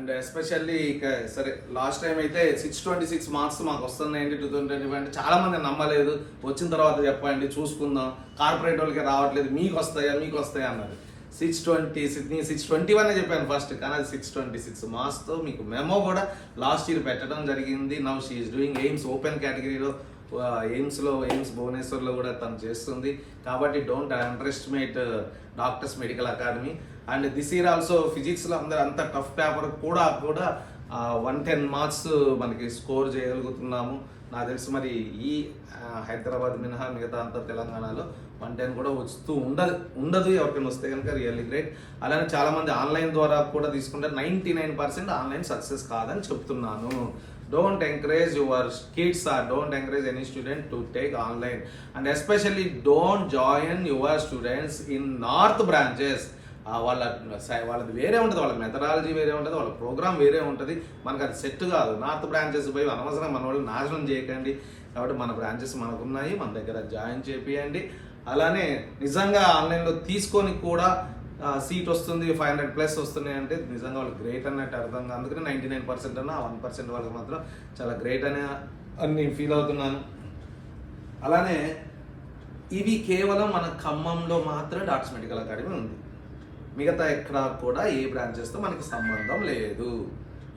And especially ఇక సరే last time అయితే 626 మార్క్స్ మాకు వస్తున్నాయండి 2025 అంటే చాలా మంది నమ్మలేదు. వచ్చిన తర్వాత చెప్పండి చూసుకుందాం, కార్పొరేట్ వాళ్ళకి రావట్లేదు, మీకు వస్తాయా అన్నారు. 621 చెప్పాను ఫస్ట్, కానీ అది 626 మార్క్స్తో మీకు మెమో కూడా లాస్ట్ ఇయర్ పెట్టడం జరిగింది. Now she is doing AIIMS open కేటగిరీలో, ఎయిమ్స్ భువనేశ్వర్లో కూడా తను చేస్తుంది. కాబట్టి don't underestimate doctors medical academy. And this year also ఫిజిక్స్లో అందరూ అంత టఫ్ పేపర్ కూడా 110 మార్క్స్ మనకి స్కోర్ చేయగలుగుతున్నాము. నాకు తెలిసి మరి ఈ హైదరాబాద్ మినహా మిగతా అంతా తెలంగాణలో 110 కూడా వస్తూ ఉండదు. ఎవరికైనా వస్తే కనుక రియల్లీ గ్రేట్. అలానే చాలామంది ఆన్లైన్ ద్వారా కూడా తీసుకుంటే 99% ఆన్లైన్ సక్సెస్ కాదని చెప్తున్నాను. Don't encourage your kids or don't encourage any student to take online, and especially don't join your students in north branches. వాళ్ళది వేరే ఉంటుంది, వాళ్ళ మెథడాలజీ వేరే ఉంటుంది, వాళ్ళ ప్రోగ్రామ్ వేరే ఉంటుంది. మనకు అది సెట్ కాదు. నార్త్ బ్రాంచెస్ పోయి అనవసరం మన వాళ్ళు నాశనం చేయకండి. కాబట్టి మన బ్రాంచెస్ మనకున్నాయి, మన దగ్గర జాయిన్ చేపియండి. అలానే నిజంగా ఆన్లైన్లో తీసుకొని కూడా సీట్ వస్తుంది, 500+ వస్తున్నాయి అంటే నిజంగా వాళ్ళు గ్రేట్ అన్నట్టు అర్థం. అందుకని 99% అన్న 1% వాళ్ళకి మాత్రం చాలా గ్రేట్ అని నేను ఫీల్ అవుతున్నాను. అలానే ఇవి కేవలం మన ఖమ్మంలో మాత్రమే డాక్టర్స్ మెడికల్ అకాడమీ ఉంది. మిగతా ఎక్కడా కూడా ఏ బ్రాంచెస్తో మనకి సంబంధం లేదు.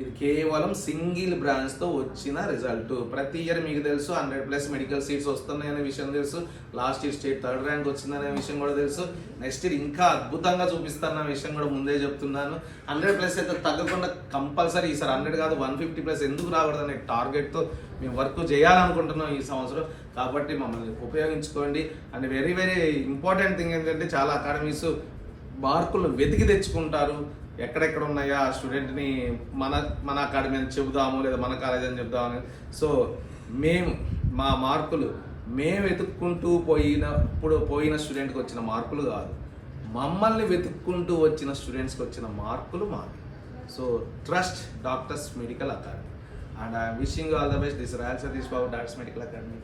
ఇది కేవలం సింగిల్ బ్రాంచ్తో వచ్చిన రిజల్ట్. ప్రతి ఇయర్ మీకు తెలుసు 100+ మెడికల్ సీట్స్ వస్తున్నాయనే విషయం తెలుసు. Last year state 3rd rank వచ్చిందనే విషయం కూడా తెలుసు. నెక్స్ట్ ఇయర్ ఇంకా అద్భుతంగా చూపిస్తాన్న విషయం కూడా ముందే చెప్తున్నాను. 100+ అయితే తగ్గకుండా కంపల్సరీ ఈసారి 100 కాదు 150+ ఎందుకు రాకూడదు అనే టార్గెట్తో మేము వర్క్ చేయాలనుకుంటున్నాం ఈ సంవత్సరం. కాబట్టి మమ్మల్ని ఉపయోగించుకోండి. And very very important thing ఏంటంటే చాలా అకాడమీస్ మార్కులు వెతికి తెచ్చుకుంటారు. ఎక్కడెక్కడ ఉన్నాయా ఆ స్టూడెంట్ని మన అకాడమీ అని చెబుదాము, లేదా మన కాలేజ్ అని చెబుదామని. సో మా మార్కులు మేము వెతుక్కుంటూ పోయిన స్టూడెంట్కి వచ్చిన మార్కులు కాదు, మమ్మల్ని వెతుక్కుంటూ వచ్చిన స్టూడెంట్స్కి వచ్చిన మార్కులు మావి. So trust doctors medical academy, and I'm wishing all the best. This royal Satish Babu doctors medical academy.